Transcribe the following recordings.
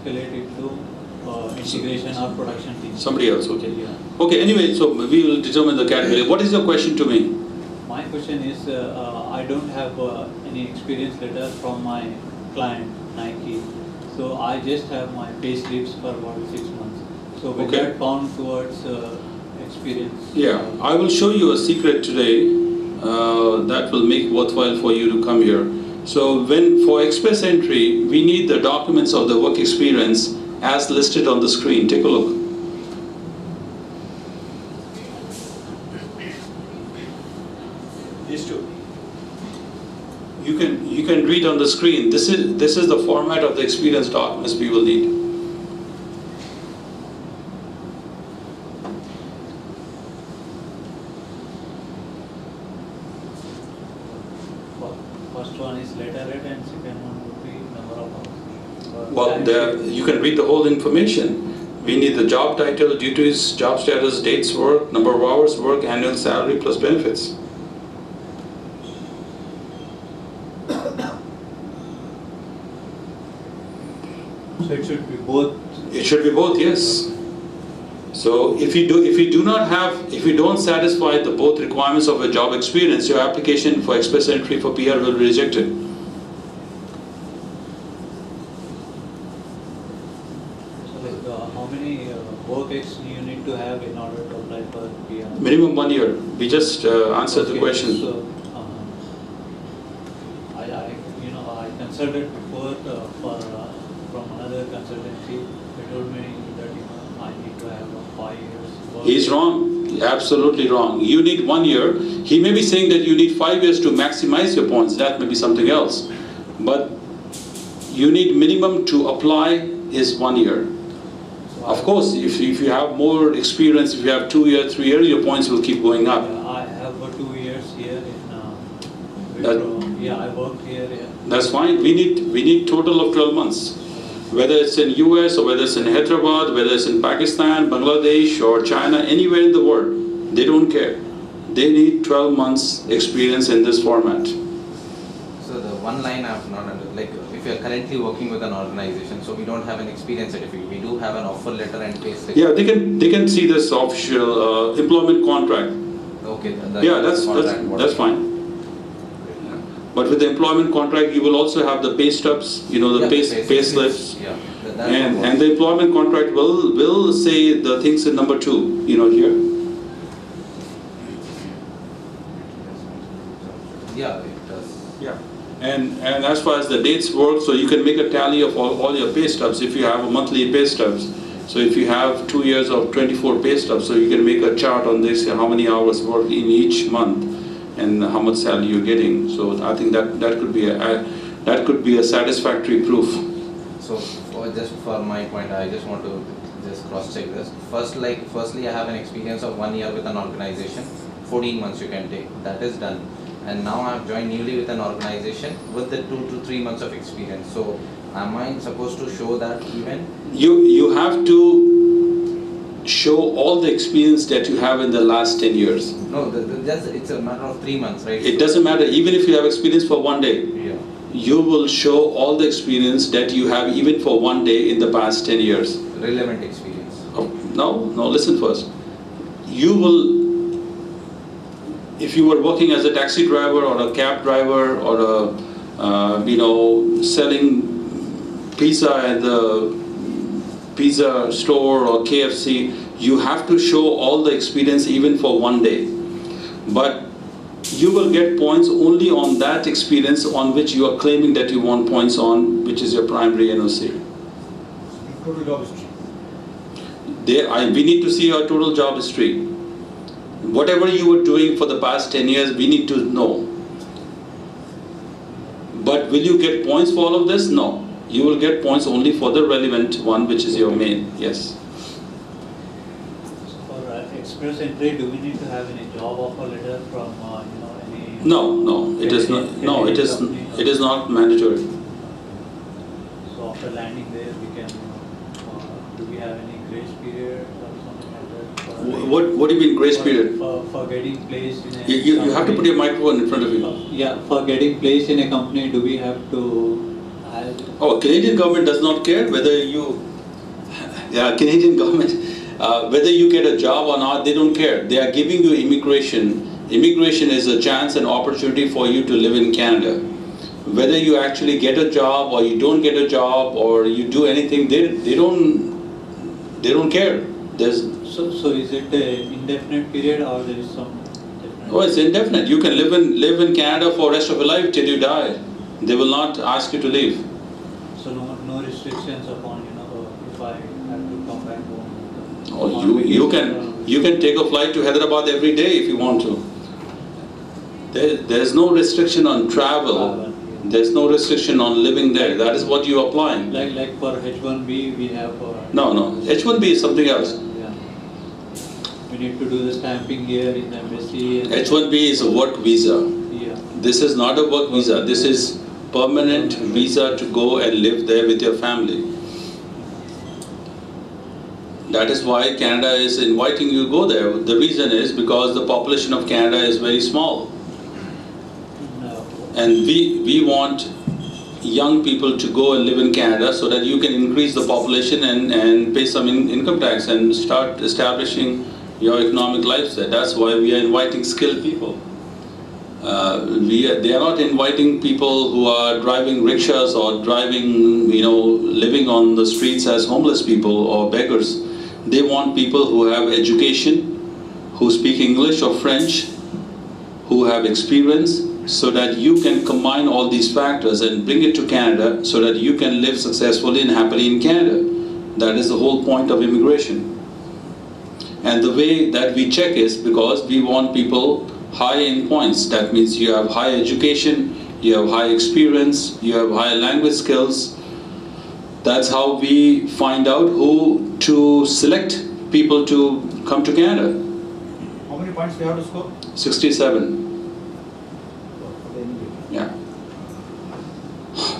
escalate it to integration or production team. Somebody else, okay. Yeah. Okay, anyway, so we will determine the category. What is your question to me? My question is, I don't have any experience letter from my client, Nike. So I just have my pay slips for about 6 months. So will Okay. that count towards experience? Yeah, I will show you a secret today that will make worthwhile for you to come here. So for express entry, we need the documents of the work experience as listed on the screen. Take a look. These two. You can read on the screen. This is the format of the experience documents we will need. First one is letterhead and second one would be number of hours. Well, you can read the whole information. We need the job title, duties, job status, dates work, number of hours work, annual salary plus benefits. So it should be both. It should be both, yes. So if you don't satisfy the both requirements of a job experience, your application for express entry for PR will be rejected. So like how many work ex you need to have in order to apply for PR? Minimum 1 year. We just answered the question. So I consulted before from another consultancy. They told me that I need to have 5 years. Work. He's wrong. Absolutely wrong. You need 1 year. He may be saying that you need 5 years to maximize your points. That may be something else. But you need minimum to apply is 1 year. So Of course, if you have more experience, if you have 2 years, 3 years, your points will keep going up. I have 2 years here in That- I worked here. Yeah. That's fine. We need total of 12 months. Whether it's in US or whether it's in Hyderabad, whether it's in Pakistan, Bangladesh or China, anywhere in the world, they don't care. They need 12 months experience in this format. So the one line I've not understood, like if you're currently working with an organization, so we don't have an experience certificate, we do have an offer letter and pay slip. Yeah, they can see this official employment contract. Okay. Yeah, that's fine. But with the employment contract, you will also have the pay stubs, the pay slips. Yeah. And the employment contract will say the things in number 2, here. Yeah, it does. Yeah. And as far as the dates work, so you can make a tally of all your pay stubs if you have a monthly pay stubs. So if you have 2 years of 24 pay stubs, so you can make a chart on this, how many hours work in each month and how much salary you're getting. So I think that could be a satisfactory proof. So just for my point, I just want to just cross-check this. Firstly, I have an experience of 1 year with an organization. 14 months you can take. That is done. And now I have joined newly with an organization with the 2 to 3 months of experience. So am I supposed to show that even? You have to show all the experience that you have in the last 10 years. No, it's a matter of 3 months, right? It doesn't matter, even if you have experience for 1 day. Yeah. You will show all the experience that you have even for 1 day in the past 10 years. Relevant experience. Oh, no, listen first. You will, if you were working as a taxi driver or a cab driver or selling pizza at the pizza store or KFC, you have to show all the experience even for 1 day. But you will get points only on that experience on which you are claiming that you want points on, which is your primary NOC. Total job history. We need to see your total job history. Whatever you were doing for the past 10 years, we need to know. But will you get points for all of this? No. You will get points only for the relevant one, which is your main. Yes. So for express entry, do we need to have any job offer letter from any? No, it is not. No, it is not mandatory. So after landing there, we can. Do we have any grace period or something like that? What do you mean grace period? For getting placed in a. You have to put your microphone in front of you. Yeah, for getting placed in a company, do we have to? Oh, Canadian government does not care whether you, yeah, Canadian government, whether you get a job or not, they don't care. They are giving you immigration. Immigration is a chance and opportunity for you to live in Canada. Whether you actually get a job or you don't get a job or you do anything, they don't care. There's So is it an indefinite period or there is some definite? Oh, it's indefinite. You can live in Canada for the rest of your life till you die. They will not ask you to leave. So no restrictions upon, if I have to come back home. Or On you vacation, can take a flight to Hyderabad every day if you want to. There's no restriction on travel. There's no restriction on living there. That is what you're applying. Like for H1B we have. No. H1B is something else. Yeah. We need to do the stamping here in the embassy. And H1B is a work visa. Yeah. This is not a work visa. This is permanent visa to go and live there with your family. That is why Canada is inviting you to go there. The reason is because the population of Canada is very small. No. And we want young people to go and live in Canada so that you can increase the population and pay some income tax and start establishing your economic lives there. That's why we are inviting skilled people. They are not inviting people who are driving rickshaws or driving, living on the streets as homeless people or beggars. They want people who have education, who speak English or French, who have experience, so that you can combine all these factors and bring it to Canada so that you can live successfully and happily in Canada. That is the whole point of immigration. And the way that we check is because we want people high in points. That means you have high education, you have high experience, you have high language skills. That's how we find out who to select people to come to Canada. How many points we have to score? 67. For the immigration. Yeah.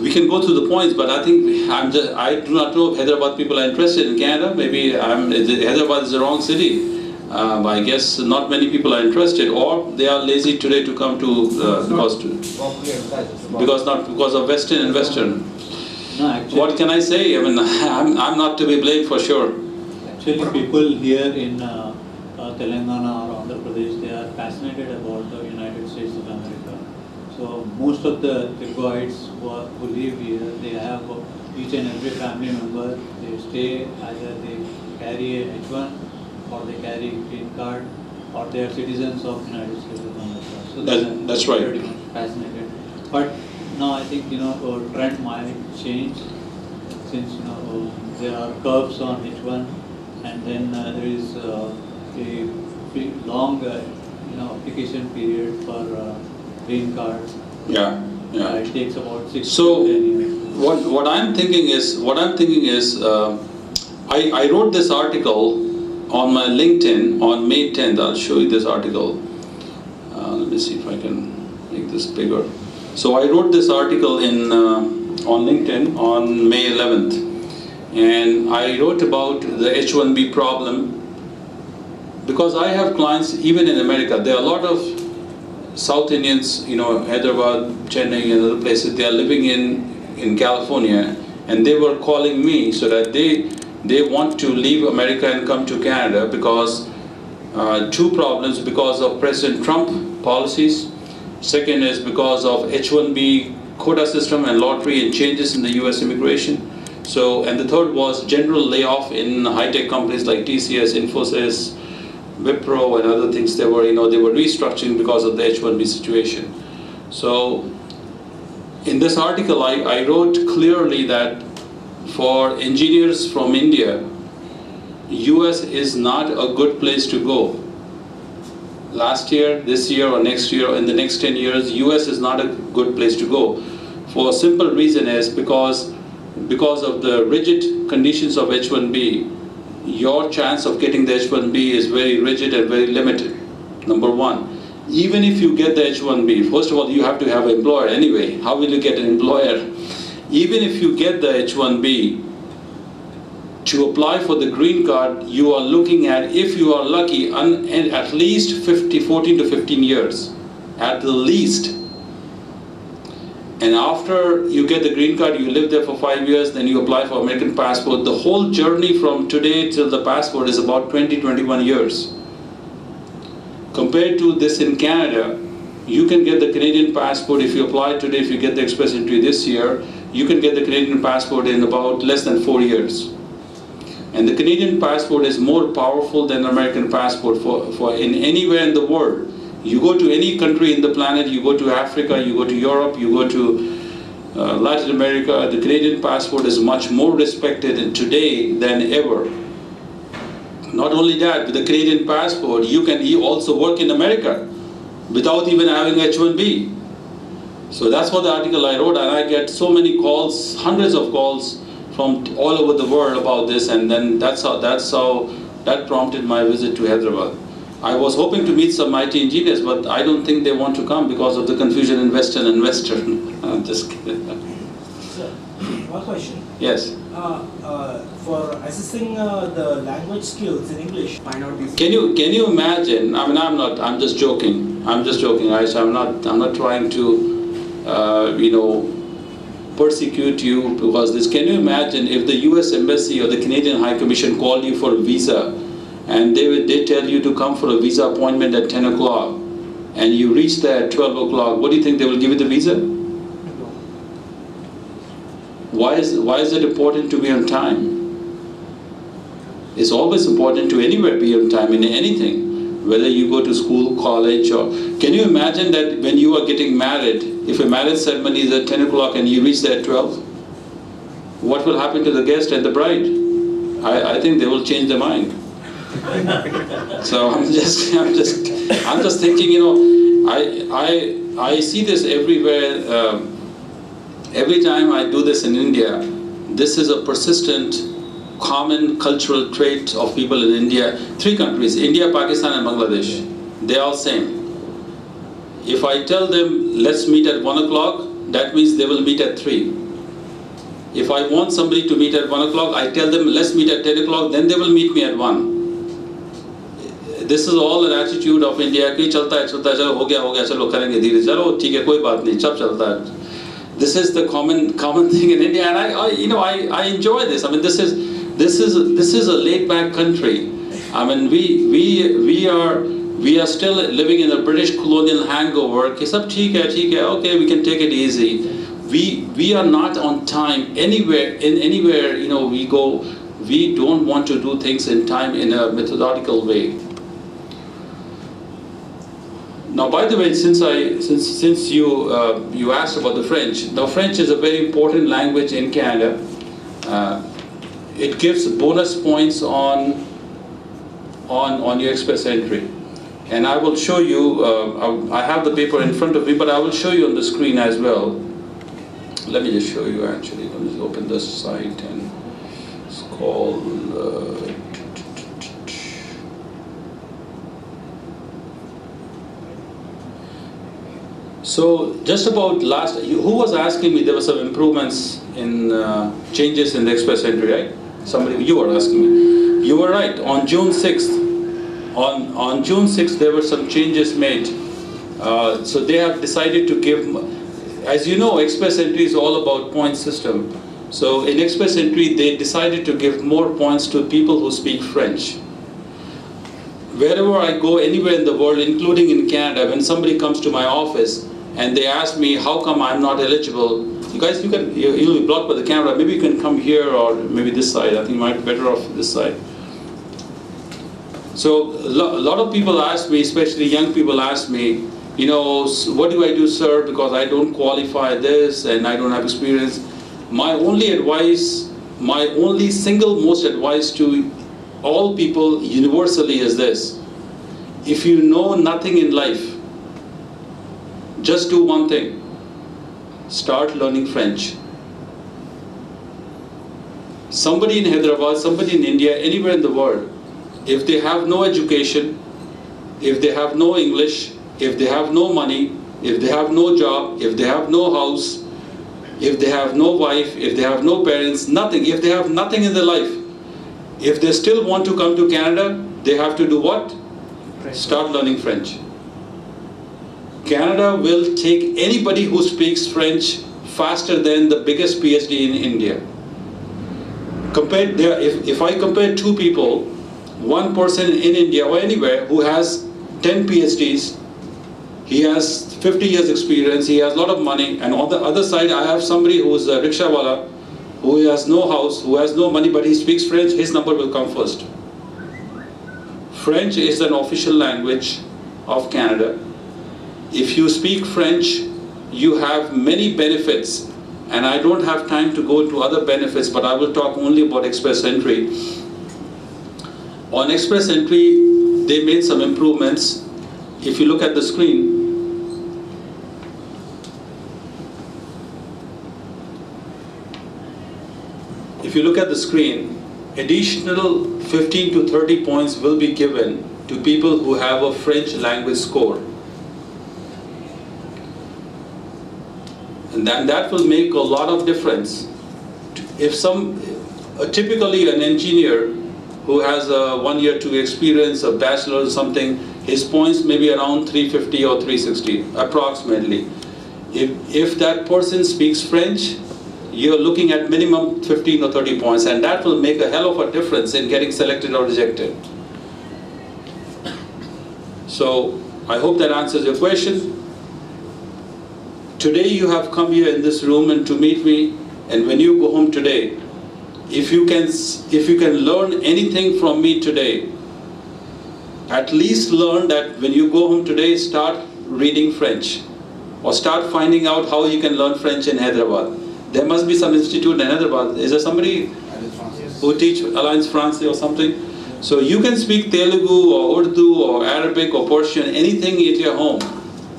We can go through the points, but I think I do not know if Hyderabad people are interested in Canada. Maybe Hyderabad is the wrong city. I guess not many people are interested, or they are lazy today to come to because of Western and Western. No, actually. What can I say? I mean, I'm not to be blamed for sure. Actually, people here in Telangana or Andhra Pradesh, they are fascinated about the United States of America. So most of the Teluguites who live here, they have each and every family member. They stay either they carry a H1 or they carry a green card or they are citizens of United States of America. So That's right. Pretty much fascinated. But now I think trend might change since there are curbs on H1 and then there is a long application period for green cards. Yeah. It takes about 6 So to 10 years. what I'm thinking is I wrote this article on my LinkedIn on May 10th. I'll show you this article. Let me see if I can make this bigger. So I wrote this article on LinkedIn on May 11th, and I wrote about the H1B problem because I have clients even in America. There are a lot of South Indians, Hyderabad, Chennai and other places, they are living in California, and they were calling me so that they want to leave America and come to Canada because two problems: because of President Trump policies. Second is because of H1B quota system and lottery and changes in the US immigration. So, and the third was general layoff in high-tech companies like TCS, Infosys, Wipro and other things. They were restructuring because of the H1B situation. So in this article I wrote clearly that for engineers from India, US is not a good place to go. Last year, this year or next year, in the next 10 years, US is not a good place to go. For a simple reason is because of the rigid conditions of H1B, your chance of getting the H1B is very rigid and very limited, number one. Even if you get the H1B, first of all, you have to have an employer anyway. How will you get an employer? Even if you get the H1B, to apply for the green card, you are looking at, if you are lucky, at least 14 to 15 years, at the least. And after you get the green card, you live there for 5 years, then you apply for American passport. The whole journey from today till the passport is about 20-21 years. Compared to this in Canada, you can get the Canadian passport if you apply today, if you get the express entry this year, you can get the Canadian passport in about less than 4 years. And the Canadian passport is more powerful than the American passport for in anywhere in the world. You go to any country in the planet, you go to Africa, you go to Europe, you go to Latin America, the Canadian passport is much more respected today than ever. Not only that, with the Canadian passport, you can also work in America without even having H-1B. So that's what the article I wrote, and I get so many calls, hundreds of calls from all over the world about this, and then that prompted my visit to Hyderabad. I was hoping to meet some IT engineers, but I don't think they want to come because of the confusion in Western and Western. I'm just kidding. Sir, one question. Yes. For assessing the language skills in English, find out these. Can you imagine? I mean, I'm just joking. I'm not trying to, persecute you because this. Can you imagine if the U.S. Embassy or the Canadian High Commission called you for a visa, and they tell you to come for a visa appointment at 10 o'clock, and you reach there at 12 o'clock? What do you think they will give you the visa? Why is it important to be on time? It's always important to anywhere be on time in anything, whether you go to school, college, or... Can you imagine that when you are getting married, if a marriage ceremony is at 10 o'clock and you reach there at 12, what will happen to the guest and the bride? I think they will change their mind. So I'm just thinking, I see this everywhere. Every time I do this in India, this is a persistent, common cultural trait of people in India. 3 countries, India, Pakistan and Bangladesh. They are all same. If I tell them, let's meet at 1 o'clock, that means they will meet at 3. If I want somebody to meet at 1 o'clock, I tell them, let's meet at 10 o'clock, then they will meet me at 1. This is all an attitude of India. कि चलता है चलो हो गया चलो करेंगे धीरे चलो ठीक है कोई बात नहीं सब चलता है. This is the common thing in India, and I enjoy this. I mean, this is a laid-back country. I mean, we are still living in a British colonial hangover. कि सब ठीक है, okay, we can take it easy. We are not on time anywhere we go. We don't want to do things in time in a methodical way. Now, by the way, since you asked about the French, now French is a very important language in Canada. It gives bonus points on your express entry, and I will show you. I have the paper in front of me, but I will show you on the screen as well. Let me just show you. Actually, let me just open this site, and it's called. So just about who was asking me there were some improvements in changes in the express entry, right? Somebody, you were asking me. You were right. On June 6th, on June 6th there were some changes made. So they have decided to give, as you know, express entry is all about point system. So in express entry they decided to give more points to people who speak French. Wherever I go, anywhere in the world, including in Canada, when somebody comes to my office and they ask me, how come I'm not eligible? You guys, you'll be blocked by the camera. Maybe you can come here or maybe this side. I think you might be better off this side. So a lot of people ask me, especially young people ask me, what do I do, sir, because I don't qualify this and I don't have experience. My only advice, my only single most advice to all people universally is this: if you know nothing in life, just do one thing. Start learning French. Somebody in Hyderabad, somebody in India, anywhere in the world, if they have no education, if they have no English, if they have no money, if they have no job, if they have no house, if they have no wife, if they have no parents, nothing, if they have nothing in their life, if they still want to come to Canada, they have to do what? Start learning French. Canada will take anybody who speaks French faster than the biggest PhD in India. If I compare two people, one person in India or anywhere who has 10 PhDs, he has 50 years experience, he has a lot of money, and on the other side I have somebody who is a rickshawala, who has no house, who has no money, but he speaks French, his number will come first. French is an official language of Canada. If you speak French, you have many benefits, and I don't have time to go into other benefits, but I will talk only about express entry. On express entry, they made some improvements. If you look at the screen, additional 15 to 30 points will be given to people who have a French language score. And then that will make a lot of difference. If typically an engineer who has a 1 year, 2 experience, a bachelor or something, his points may be around 350 or 360 approximately. If that person speaks French, you're looking at minimum 15 or 30 points, and that will make a hell of a difference in getting selected or rejected. So I hope that answers your question. Today you have come here in this room and to meet me, and when you go home today, if you can learn anything from me today, at least learn that when you go home today, start reading French, or start finding out how you can learn French in Hyderabad. There must be some institute in Hyderabad. Is there somebody who teach Alliance Française or something? So you can speak Telugu or Urdu or Arabic or Persian, anything at your home.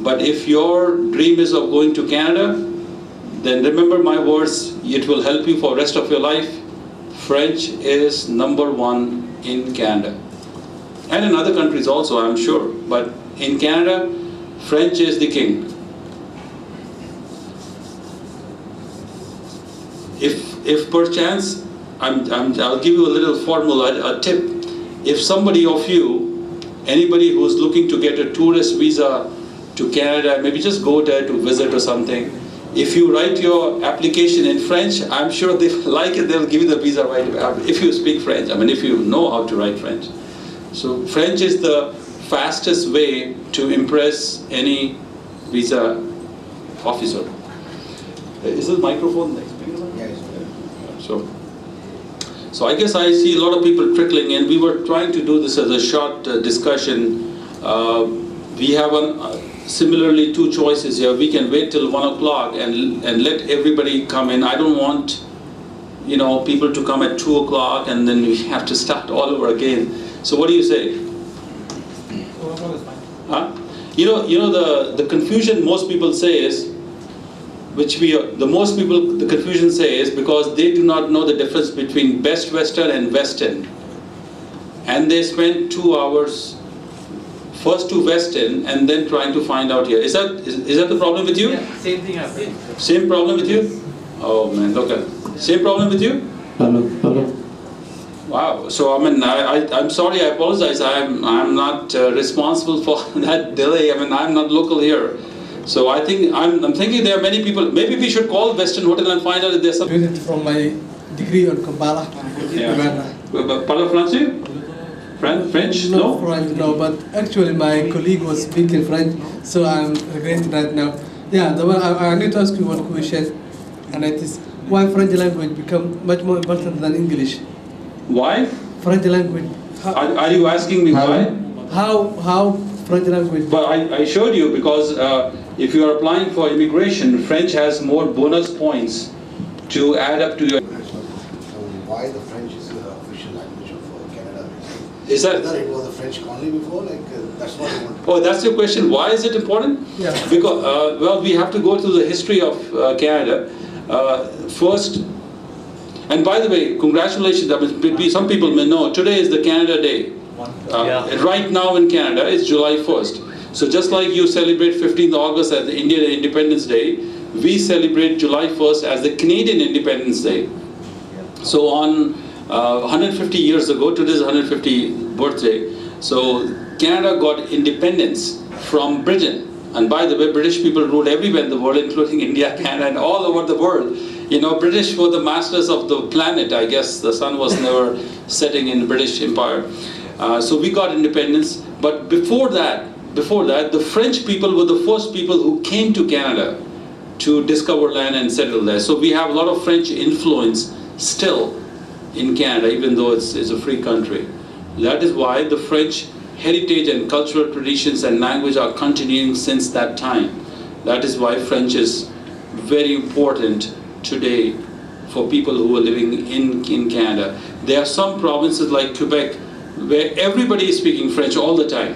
But if your dream is of going to Canada, then remember my words, it will help you for the rest of your life. French is #1 in Canada. And in other countries also, I'm sure. But in Canada, French is the king. If perchance, I'll give you a little formula, a tip. If somebody of you, anybody who's looking to get a tourist visa to Canada, maybe just go there to visit or something, if you write your application in French, I'm sure they like it, they'll give you the visa right away, if you speak French, if you know how to write French. So French is the fastest way to impress any visa officer. Is the microphone next? So I guess I see a lot of people trickling in. We were trying to do this as a short discussion. We have similarly 2 choices here. We can wait till 1 o'clock and let everybody come in. I don't want people to come at 2 o'clock and then we have to start all over again. So what do you say? Huh? The confusion most people say is, the confusion say is because they do not know the difference between Best Western and West End. And they spend 2 hours first to West End and then trying to find out here. Is that the problem with you? Yeah, same thing happened. Same problem with you? Oh man, look at same problem with you? Hello. Wow. So I'm sorry. I apologize. I'm not responsible for that delay. I'm not local here. So I'm thinking there are many people. Maybe we should call Western Hotel and find out if there's some. From my degree on Kampala. Parle français? French? No? French, no. But actually, my colleague was speaking French, so I'm regretting that now. Yeah, I need to ask you one question, and it is why French language become much more important than English? Why? French language. Are you asking me why? How French language? But I showed you because if you are applying for immigration, French has more bonus points to add up to your. Why the French is the official language of Canada? Is that? Whether it was the French colony before, that's not important. Oh, that's your question. Why is it important? Yeah. Because we have to go through the history of Canada first. And by the way, congratulations. Some people may know today is the Canada Day. Right now in Canada, it's July 1st. So just like you celebrate 15th August as the Indian Independence Day, we celebrate July 1st as the Canadian Independence Day. So on 150 years ago, today's 150th birthday, so Canada got independence from Britain And by the way, British people ruled everywhere in the world, including India, Canada, and all over the world. You know, British were the masters of the planet. I guess the sun was never setting in the British Empire. So we got independence. But before that, the French people were the first people who came to Canada to discover land and settle there. So we have a lot of French influence still in Canada, even though it's a free country. That is why the French heritage and cultural traditions and language are continuing since that time. That is why French is very important today for people who are living in Canada. There are some provinces like Quebec where everybody is speaking French all the time.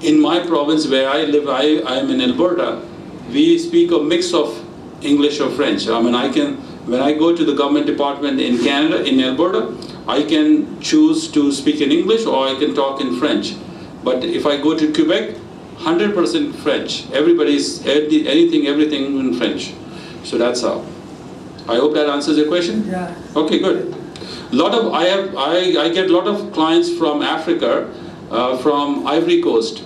In my province where I live, I am in Alberta, we speak a mix of English or French. I mean, when I go to the government department in Canada, in Alberta, I can choose to speak in English or I can talk in French. But if I go to Quebec, 100% French. Everybody's everything in French. So that's how. I hope that answers your question. Yeah. Okay, good. I get a lot of clients from Africa, from Ivory Coast,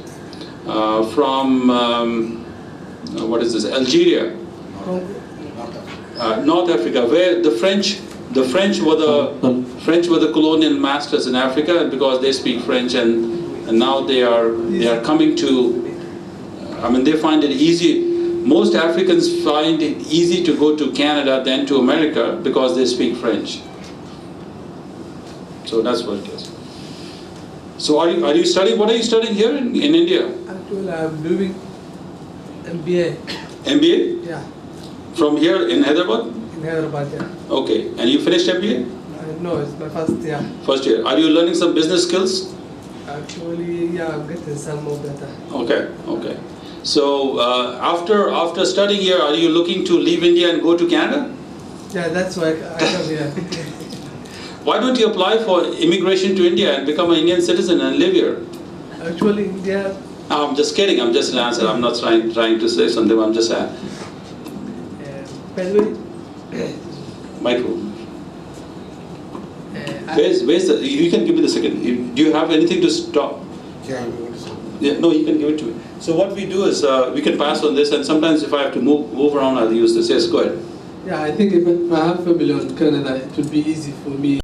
from what is this? Algeria, North Africa, where the French were the colonial masters in Africa, and because they speak French, and now they are coming to. I mean, they find it easy. Most Africans find it easy to go to Canada than to America because they speak French. So that's what it is. So are you studying? What are you studying here in India? Actually, I'm doing MBA. MBA? Yeah, From here in Hyderabad? in Hyderabad, yeah. Okay. And you finished MBA? No, it's my first year. First year. Are you learning some business skills? Actually, yeah, I'm getting some of that. Okay. Okay. So after studying here, are you looking to leave India and go to Canada? Yeah, that's why I come here. Why don't you apply for immigration to India and become an Indian citizen and live here? Actually, India. I'm just kidding. I'm just an answer. I'm not trying to say something. I'm just saying. By the way, Micro. Where's the? You can give me the second. Do you have anything to stop? Yeah, no, you can give it to me. So what we do is we can pass on this, and sometimes if I have to move around, I'll use this. Yes, go ahead. Yeah, I think if I have family in Canada, it would be easy for me.